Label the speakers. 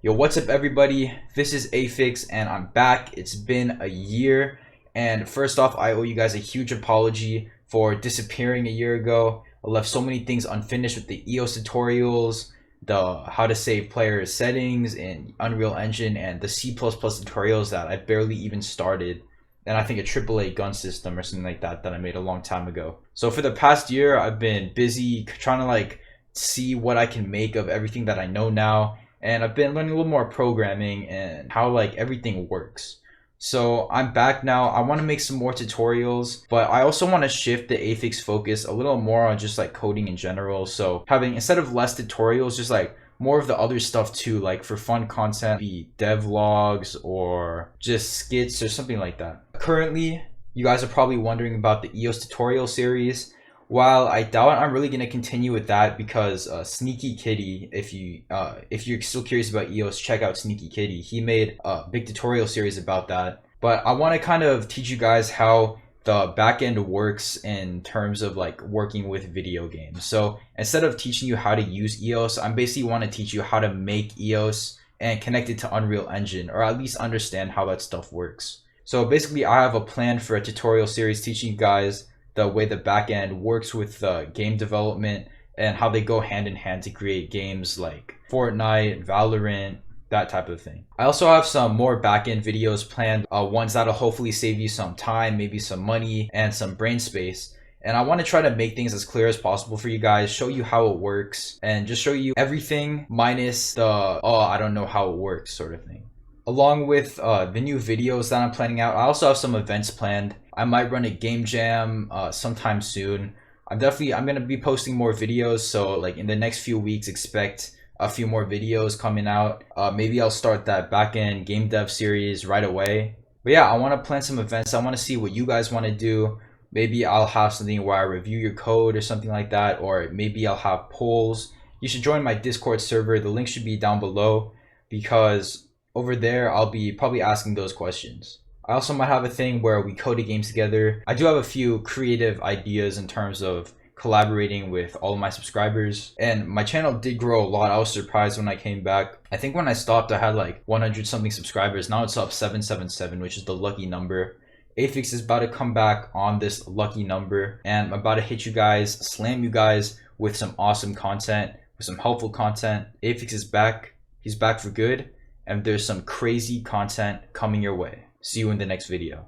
Speaker 1: Yo, what's up everybody? This is Aphix and I'm back. It's been a year, and first off, I owe you guys a huge apology for disappearing a year ago. I left so many things unfinished with the EOS tutorials, the how to save player settings in Unreal Engine, and the C++ tutorials that I barely even started. And I think a AAA gun system or something like that I made a long time ago. So for the past year, I've been busy trying to see what I can make of everything that I know now. And I've been learning a little more programming and how everything works. So I'm back now. I want to make some more tutorials, but I also want to shift the Aphix focus a little more on just coding in general. So having, instead of less tutorials, just more of the other stuff too, for fun content, be devlogs or just skits or something like that. Currently, you guys are probably wondering about the EOS tutorial series. While I doubt I'm really gonna continue with that, because Sneaky Kitty, if you're still curious about EOS, check out Sneaky Kitty. He made a big tutorial series about that. But I want to kind of teach you guys how the backend works in terms of working with video games. So instead of teaching you how to use EOS, I basically want to teach you how to make EOS and connect it to Unreal Engine, or at least understand how that stuff works. So basically, I have a plan for a tutorial series teaching you guys the way the backend works with game development and how they go hand in hand to create games like Fortnite, Valorant, that type of thing. I also have some more backend videos planned, ones that'll hopefully save you some time, maybe some money, and some brain space. And I want to try to make things as clear as possible for you guys, show you how it works, and just show you everything minus the, oh, I don't know how it works sort of thing. Along with the new videos that I'm planning out, I also have some events planned. I might run a game jam sometime soon. I'm gonna be posting more videos, so in the next few weeks, expect a few more videos coming out. Maybe I'll start that backend game dev series right away. But yeah, I want to plan some events. I want to see what you guys want to do. Maybe I'll have something where I review your code or something like that, or maybe I'll have polls. You should join my Discord server. The link should be down below, because over there I'll be probably asking those questions. I also might have a thing where we code a game together. I do have a few creative ideas in terms of collaborating with all of my subscribers, and my channel did grow a lot. I was surprised when I came back. I think when I stopped I had 100 something subscribers. Now it's up 777, which is the lucky number. Aphix is about to come back on this lucky number, and I'm about to hit you guys, slam you guys with some awesome content, with some helpful content. Aphix is back. He's back for good, and there's some crazy content coming your way. See you in the next video.